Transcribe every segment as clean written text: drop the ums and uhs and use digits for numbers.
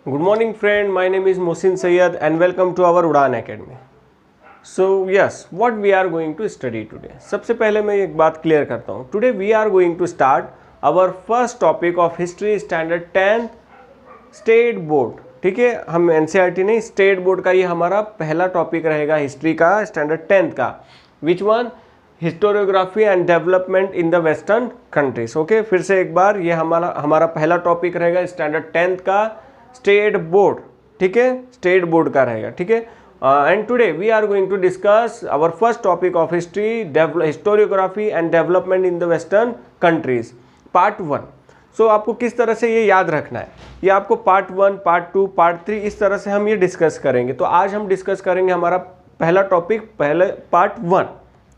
Good morning friend, my name is Mohsin Sayyed and welcome to our Udaan Academy. So yes, what we are going to study today. सबसे पहले मैं एक बात clear करता हूँ. Today we are going to start our first topic of history standard 10th state board. ठीक है, हम NCERT नहीं, स्टेट बोर्ड का ये हमारा पहला टॉपिक रहेगा हिस्ट्री का स्टैंडर्ड 10th का. Which one? Historiography and development in the western countries. Okay, फिर से एक बार, ये हमारा पहला टॉपिक रहेगा स्टैंडर्ड 10th का स्टेट बोर्ड. ठीक है, स्टेट बोर्ड का रहेगा. ठीक है, and today we are going to discuss our first topic of history, historiography and development in the western countries, part 1. So आपको किस तरह से ये याद रखना है, ये आपको पार्ट 1, पार्ट 2, पार्ट 3 इस तरह से हम ये डिस्कस करेंगे. तो आज हम डिस्कस करेंगे हमारा पहला टॉपिक, पहले पार्ट 1.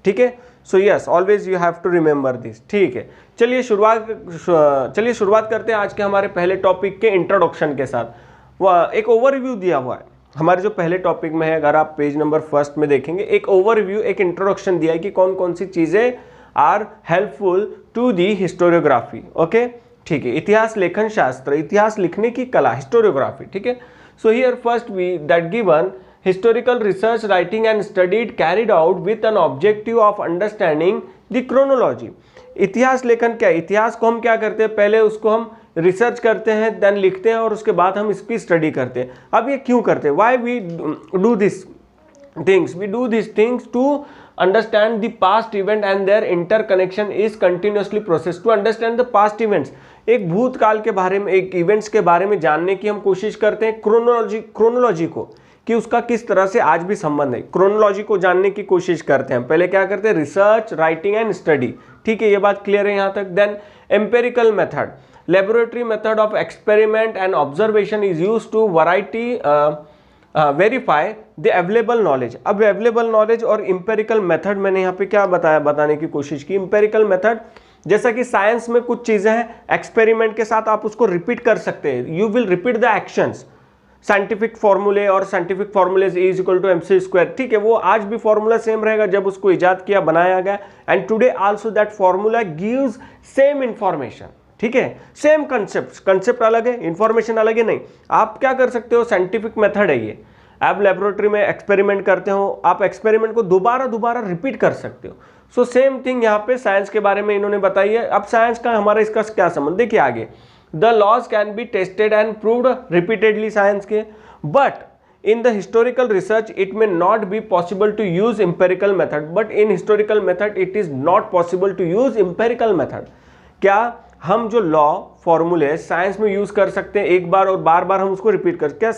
ठीक है, so yes, always you have to remember this. ठीक है, चलिए शुरुआत करते हैं आज के हमारे पहले टॉपिक के इंट्रोडक्शन के साथ. वह एक ओवरव्यू दिया हुआ है हमारे जो पहले टॉपिक में है. अगर आप पेज नंबर 1 में देखेंगे, एक ओवरव्यू, एक इंट्रोडक्शन दिया है कि कौन कौन सी चीजें are helpful to the historiography. Okay, ठीक है, इतिहास लेखन शास्त्र, इतिहास लिखने की कला, हिस्टोरियोग्राफी. ठीक है, so here first we that given historical research, writing and studied carried out with an objective of understanding the chronology. इतिहास लेखन क्या है? इतिहास को हम क्या करते हैं, पहले उसको हम रिसर्च करते हैं, देन लिखते हैं और उसके बाद हम इसकी स्टडी करते हैं. अब ये क्यों करते हैं? Why we do this things? We do this things to understand the past event and their interconnection is continuously processed. to understand the past events, एक भूतकाल के बारे में, एक इवेंट्स के बारे में जानने की हम कोशिश करते हैं. क्रोनोलॉजी को, कि उसका किस तरह से आज भी संबंध है, क्रोनोलॉजी को जानने की कोशिश करते हैं. पहले क्या करते हैं? Research, writing and study. ठीक है, ये बात क्लियर है यहाँ तक. Then empirical method, laboratory method of experiment and observation is use to verify the available knowledge. अब अवेलेबल नॉलेज और इंपेरिकल मेथड मैंने यहाँ पे क्या बताने की कोशिश की. इंपेरिकल मेथड, जैसा कि साइंस में कुछ चीजें हैं, एक्सपेरिमेंट के साथ आप उसको रिपीट कर सकते हैं. You will repeat the actions. Scientific फॉर्मूले और scientific formulas is equal to MC square. ठीक है, वो आज भी फॉर्मूला सेम रहेगा जब उसको इजाद किया, बनाया गया. And today also that formula gives same information. ठीक है, सेम कंसेप्ट अलग है, इंफॉर्मेशन अलग है. नहीं, आप क्या कर सकते हो, साइंटिफिक मेथड है ये. आप लेबोरेटरी में एक्सपेरिमेंट करते हो, आप एक्सपेरिमेंट को दोबारा रिपीट कर सकते हो. सो सेम थिंग यहाँ पे साइंस के बारे में इन्होंने बताई है. अब साइंस का हमारा इसका क्या संबंध, देखिए आगे. The laws can be tested and proved repeatedly, science के. But in the historical research it may not be possible to use empirical method. but in historical method it is not possible to use empirical method. क्या हम जो law फॉर्मूले science में use कर सकते हैं एक बार और बार बार हम उसको रिपीट कर, क्या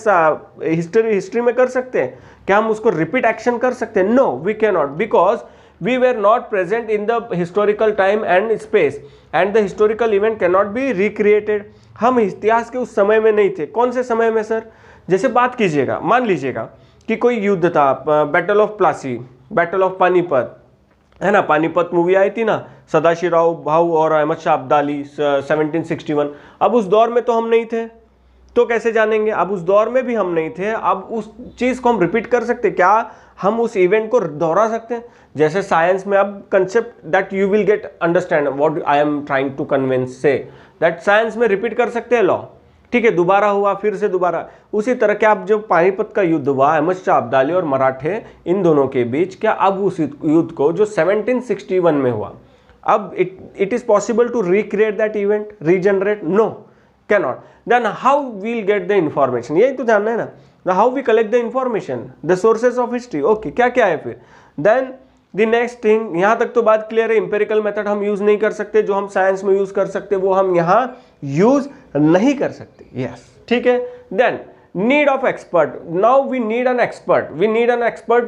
हिस्ट्री में कर सकते हैं? क्या हम उसको रिपीट एक्शन कर सकते हैं? No, we can not, because we were not present in the historical time and space and the historical event cannot be recreated. हम इतिहास के उस समय में नहीं थे. कौन से समय में सर? जैसे बात कीजिएगा, मान लीजिएगा कि कोई युद्ध था, battle of Plassey, battle of Panipat, है ना, पानीपत मूवी आई थी ना, सदाशिवराव भाऊ और अहमद शाह अब्दाली 1761. अब उस दौर में तो हम नहीं थे, तो कैसे जानेंगे? अब उस दौर में भी हम नहीं थे, अब उस चीज़ को हम रिपीट कर सकते, क्या हम उस इवेंट को दोहरा सकते हैं? जैसे साइंस में अब concept that you will get understand what I am trying to convince से, दैट साइंस में रिपीट कर सकते हैं लॉ. ठीक है, दोबारा हुआ, फिर से दोबारा. उसी तरह क्या अब जो पानीपत का युद्ध हुआ अहमद शाह अब्दाली और मराठे इन दोनों के बीच, क्या अब उस युद्ध को जो 1761 में हुआ, अब it is possible to recreate that event, regenerate? No, cannot. Then how will get the information? यही तो जानना है ना, how we collect the information, the sources of history. Okay, क्या क्या है फिर? देन द नेक्स्ट थिंग, यहां तक तो बात क्लियर है. इंपेरिकल मेथड हम यूज नहीं कर सकते, जो हम साइंस में यूज कर सकते वो हम यहां यूज नहीं कर सकते. यस, ठीक है. Then need of expert. Now we need an expert. We need an expert,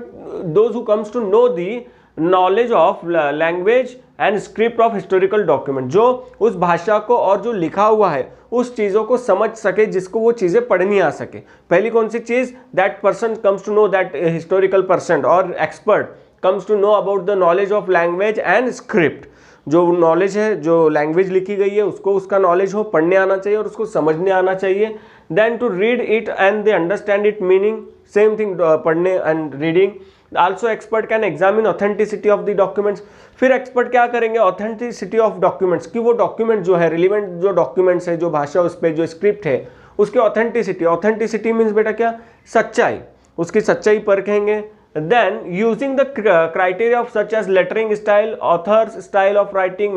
those who comes to know the knowledge of language and script of historical document, जो उस भाषा को और जो लिखा हुआ है उस चीज़ों को समझ सके, जिसको वो चीज़ें पढ़नी आ सके. पहली कौन सी चीज़? That person comes to know, that historical person और expert comes to know about the knowledge of language and script. जो नॉलेज है, जो लैंग्वेज लिखी गई है उसको उसका नॉलेज हो, पढ़ने आना चाहिए और उसको समझने आना चाहिए. Then to read it and they understand it meaning, same thing, पढ़ने and reading. Also expert can examine authenticity of the documents. फिर एक्सपर्ट क्या करेंगे, ऑथेंटिसिटी ऑफ डॉक्यूमेंट्स, कि वो डॉक्यूमेंट जो है रिलीवेंट जो डॉक्यूमेंट्स है, जो भाषा उस पर जो स्क्रिप्ट है उसकी ऑथेंटिसिटी, ऑथेंटिसिटी मीन्स बेटा क्या, सच्चाई, उसकी सच्चाई परखेंगे। Then using the criteria of such as lettering style, author's style of writing,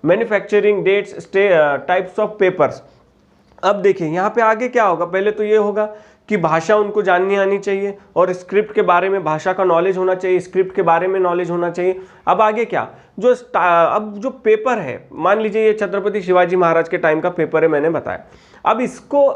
manufacturing dates, types of papers. अब देखिए यहाँ पे आगे क्या होगा, पहले तो ये होगा कि भाषा उनको जाननी आनी चाहिए और स्क्रिप्ट के बारे में भाषा का नॉलेज होना चाहिए, स्क्रिप्ट के बारे में नॉलेज होना चाहिए। अब आगे क्या, अब जो पेपर है, मान लीजिए ये छत्रपति शिवाजी महाराज के टाइम का पेपर है, मैंने बताया। अब इसको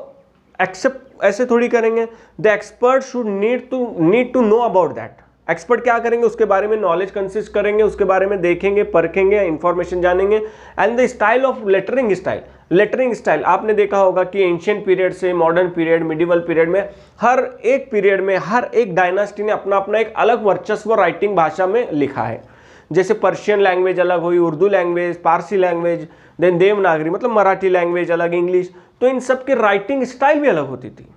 एक्सेप्ट ऐसे थोड़ी करेंगे, the expert should need to know about that. Expert क्या करेंगे, उसके बारे में नॉलेज कंसिस्ट करेंगे, उसके बारे में देखेंगे, परखेंगे, इंफॉर्मेशन जानेंगे। And the style of lettering style, lettering style आपने देखा होगा कि एंशियंट पीरियड से मॉडर्न पीरियड, मिडिवल पीरियड में, हर एक पीरियड में हर एक डायनास्टी ने अपना अपना एक अलग वर्चस्व राइटिंग भाषा में लिखा है। जैसे पर्शियन लैंग्वेज अलग हुई, Urdu language, Parsi language, then Devanagari मतलब मराठी लैंग्वेज अलग, इंग्लिश, तो इन सब के राइटिंग स्टाइल भी अलग होती थी।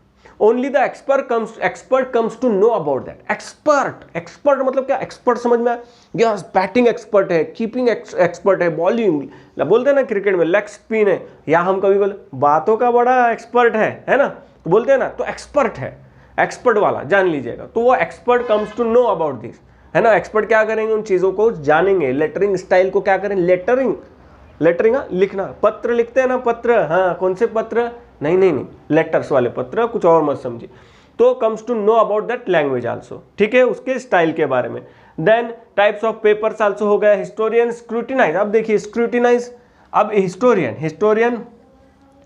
Only the expert comes to know about that. Expert मतलब क्या, एक्सपर्ट समझ में आया, बैटिंग एक्सपर्ट है, कीपिंग एक्सपर्ट है, बॉलिंग बोलते हैं ना क्रिकेट में लेग स्पिन है, या हम कभी बोले बातों का बड़ा एक्सपर्ट है ना, तो बोलते हैं ना, तो एक्सपर्ट है, एक्सपर्ट वाला जान लीजिएगा। तो वो expert comes to know about this, है ना। एक्सपर्ट क्या करेंगे, उन चीजों को जानेंगे। लेटरिंग स्टाइल को क्या करें, लेटरिंग लिखना, पत्र लिखते हैं ना, पत्र, हाँ कौन से पत्र, नहीं लेटर्स वाले पत्र, कुछ और मत समझिए। तो comes to know about that language also, ठीक है, उसके स्टाइल के बारे में। Then types of papers also हो गया। हिस्टोरियन स्क्रूटिनाइज, अब देखिए स्क्रूटिनाइज, अब historian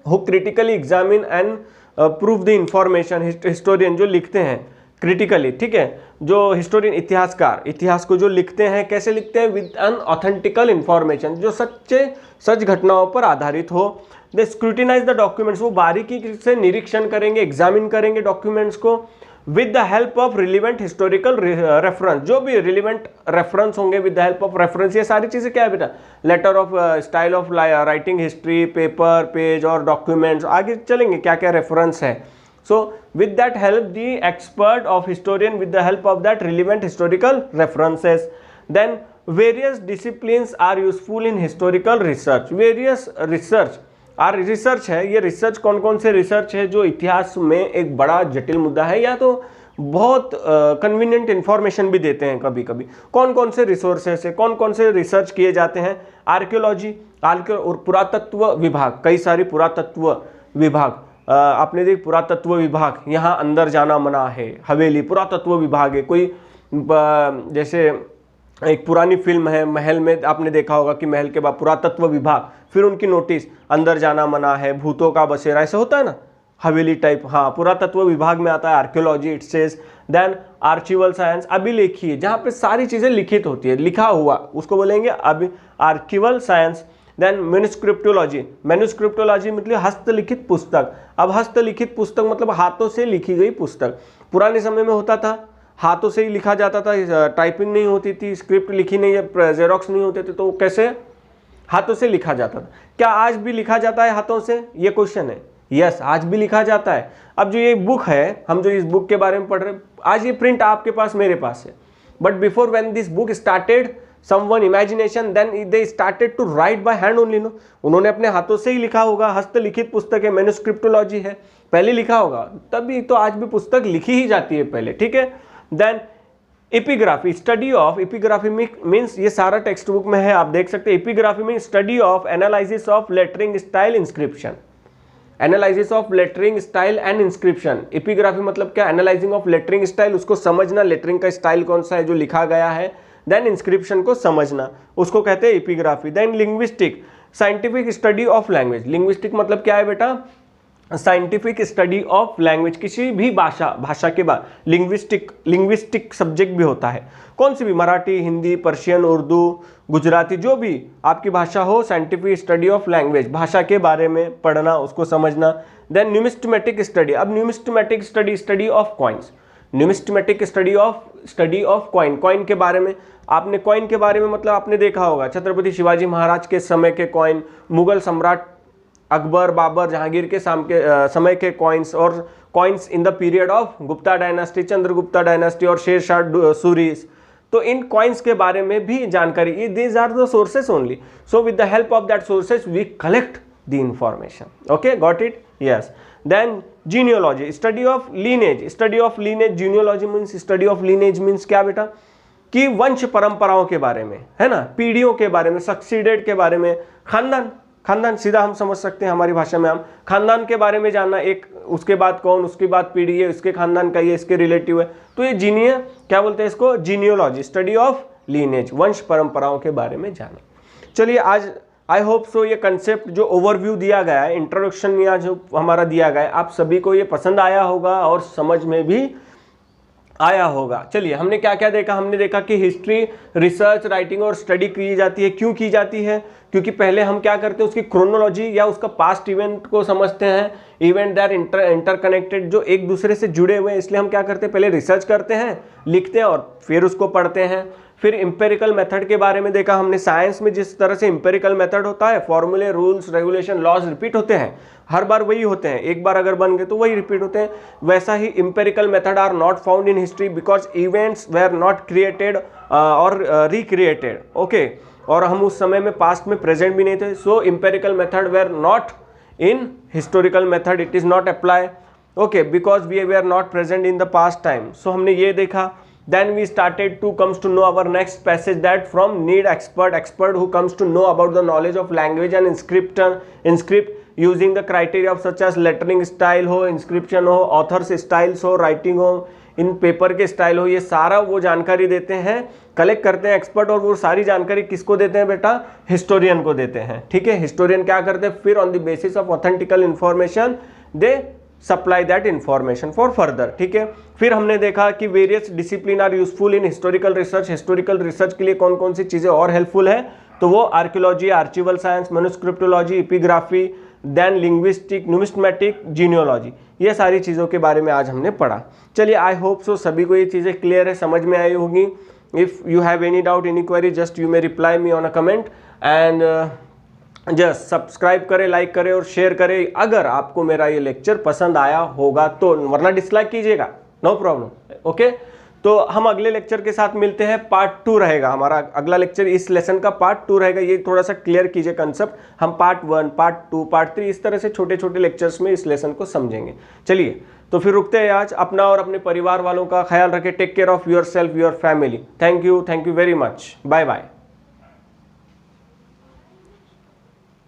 who critically examine and prove the information, historian जो लिखते हैं क्रिटिकली, ठीक है, जो हिस्टोरियन इतिहासकार इतिहास को जो लिखते हैं, कैसे लिखते हैं, विद एन ऑथेंटिकल इंफॉर्मेशन, जो सच घटनाओं पर आधारित हो। दे स्क्रूटिनाइज द डॉक्यूमेंट्स, वो बारीकी से निरीक्षण करेंगे, एग्जामिन करेंगे डॉक्यूमेंट्स को, with the help of relevant historical reference, जो भी रिलीवेंट रेफरेंस होंगे, with the help of reference. ये सारी चीजें क्या है बेटा, letter of style of writing, history, paper, page और डॉक्यूमेंट्स, आगे चलेंगे क्या क्या रेफरेंस है। So with that help the expert of historian, with the help of that relevant historical references, then various disciplines are useful in historical research. Various research है, ये research कौन कौन से रिसर्च है जो इतिहास में एक बड़ा जटिल मुद्दा है या तो बहुत कन्वीनियंट इंफॉर्मेशन भी देते हैं कभी कभी। कौन कौन से रिसोर्सेस है, कौन कौन से रिसर्च किए जाते हैं, आर्कियोलॉजी और पुरातत्व विभाग, कई सारी पुरातत्व विभाग, आपने देख पुरातत्व विभाग, यहाँ अंदर जाना मना है, हवेली पुरातत्व विभाग है। कोई जैसे एक पुरानी फिल्म है महल में, आपने देखा होगा कि महल के बाद पुरातत्व विभाग, फिर उनकी नोटिस अंदर जाना मना है, भूतों का बसेरा, ऐसा होता है ना, हवेली टाइप, हाँ पुरातत्व विभाग में आता है। Archaeology it says, then archival science, अभिलेखीय, जहाँ पे सारी चीजें लिखित होती है, लिखा हुआ, उसको बोलेंगे अभी आर्किवल साइंस। देन मैन्युस्क्रिप्टोलॉजी मतलब हस्तलिखित पुस्तक। अब हस्तलिखित पुस्तक मतलब हाथों से लिखी गई पुस्तक। पुराने समय में होता था हाथों से ही लिखा जाता था, टाइपिंग नहीं होती थी, स्क्रिप्ट लिखी नहीं है, जेरोक्स नहीं होते थे, तो कैसे हाथों से लिखा जाता था। क्या आज भी लिखा जाता है हाथों से, ये क्वेश्चन है। यस, आज भी लिखा जाता है। अब जो ये बुक है, हम जो इस बुक के बारे में पढ़ रहे हैं, आज ये प्रिंट आपके पास मेरे पास है, but before when this book started someone imagination, then they started to write by hand only, no, उन्होंने अपने हाथों से ही लिखा होगा। हस्तलिखित पुस्तक है, मैन्युस्क्रिप्टोलॉजी है, पहले लिखा होगा, तभी तो आज भी पुस्तक लिखी ही जाती है पहले, ठीक है। Then epigraphy, study of, epigraphy means ये सारा टेक्स्ट बुक में है, आप देख सकते हैं। Epigraphy means study of, analysis of lettering style, inscription, analysis of lettering style and inscription. Epigraphy मतलब क्या, एनालाइजिंग ऑफ लेटरिंग स्टाइल, उसको समझना, लेटरिंग का स्टाइल कौन सा है जो लिखा गया है। देन इंस्क्रिप्शन को समझना, उसको कहते हैं epigraphy. Then linguistic, scientific study of language. Linguistic मतलब क्या है बेटा, साइंटिफिक स्टडी ऑफ लैंग्वेज, किसी भी भाषा के बाद लिंग्विस्टिक सब्जेक्ट भी होता है, कौन सी भी, मराठी, हिंदी, पर्शियन, उर्दू, गुजराती, जो भी आपकी भाषा हो, साइंटिफिक स्टडी ऑफ लैंग्वेज, भाषा के बारे में पढ़ना, उसको समझना। देन न्यूमिस्टमेटिक स्टडी, अब numismatic study of coins, numismatic study of coin के बारे में। आपने कॉइन के बारे में मतलब आपने देखा होगा छत्रपति शिवाजी महाराज के समय के कॉइन, मुगल सम्राट अकबर, बाबर, जहांगीर के समय के कॉइन्स और coins in the period of Gupta dynasty, Chandragupta dynasty और शेरशाह सूरीज, तो इन कॉइन्स के बारे में भी जानकारी, these are the sources only. So with the help of that sources we collect the information. Okay, got it? Yes. Then genealogy, study of lineage. Study of lineage, genealogy means study of lineage means क्या बेटा, कि वंश परंपराओं के बारे में, है ना, पीढ़ियों के बारे में, सक्सीडेड के बारे में, खानदान, खानदान सीधा हम समझ सकते हैं हमारी भाषा में, हम खानदान के बारे में जानना, एक उसके बाद कौन, उसके बाद पीढ़ी है, इसके खानदान का ये, इसके रिलेटिव है, तो ये जीनिया क्या बोलते हैं इसको, जीनियोलॉजी, स्टडी ऑफ लीनेज, वंश परंपराओं के बारे में जानना. चलिए आज आई होप सो ये कंसेप्ट जो ओवरव्यू दिया गया है, इंट्रोडक्शन या जो हमारा दिया गया है, आप सभी को ये पसंद आया होगा और समझ में भी आया होगा. चलिए हमने क्या क्या देखा, हमने देखा कि हिस्ट्री रिसर्च, राइटिंग और स्टडी की जाती है. क्यों की जाती है? क्योंकि पहले हम क्या करते हैं, उसकी क्रोनोलॉजी या उसका पास्ट इवेंट को समझते हैं. इवेंट दैट इंटरकनेक्टेड, जो एक दूसरे से जुड़े हुए हैं, इसलिए हम क्या करते हैं, पहले रिसर्च करते हैं, लिखते हैं और फिर उसको पढ़ते हैं. फिर इंपेरिकल मेथड के बारे में देखा हमने. साइंस में जिस तरह से इंपेरिकल मेथड होता है, फॉर्मूले, रूल्स, रेगुलेशन, लॉज रिपीट होते हैं, हर बार वही होते हैं, एक बार अगर बन गए तो वही रिपीट होते हैं. वैसा ही empirical method are not found in history because events were not created और रिक्रिएटेड. ओके, और हम उस समय में पास्ट में प्रेजेंट भी नहीं थे. So empirical method were not in historical method, it is not apply. Okay, because we were not present in the past time. So हमने ये देखा. Then we started to comes to know our next passage that from need expert who comes to know about the knowledge of language and inscript using the criteria of such as lettering style हो, inscription हो, authors styles हो, writing हो, इन paper के style हो, ये सारा वो जानकारी देते हैं, कलेक्ट करते हैं एक्सपर्ट. और वो सारी जानकारी किसको देते हैं बेटा, हिस्टोरियन को देते हैं. ठीक है, हिस्टोरियन क्या करते हैं, फिर on the basis of authentical information they supply that information for further. ठीक है, फिर हमने देखा कि various discipline are useful in historical research. Historical research के लिए कौन कौन सी चीज़ें और हेल्पफुल है, तो वो archaeology, archival science, manuscriptology, epigraphy, then linguistic, numismatic, genealogy, ये सारी चीज़ों के बारे में आज हमने पढ़ा. चलिए आई होप सो सभी को ये चीज़ें क्लियर है, समझ में आई होगी. If you have any doubt, any query, just you may reply me on a comment and just subscribe करें, लाइक करें और शेयर करें अगर आपको मेरा ये लेक्चर पसंद आया होगा तो, वरना डिसलाइक कीजिएगा, नो प्रॉब्लम. ओके, तो हम अगले लेक्चर के साथ मिलते हैं. पार्ट 2 रहेगा हमारा अगला लेक्चर, इस लेसन का पार्ट 2 रहेगा. ये थोड़ा सा क्लियर कीजिए कंसेप्ट. हम पार्ट 1, पार्ट 2, पार्ट 3 इस तरह से छोटे छोटे लेक्चर्स में इस लेसन को समझेंगे. चलिए तो फिर रुकते हैं आज. अपना और अपने परिवार वालों का ख्याल रखें. Take care of yourself, your family. Thank you very much. Bye bye.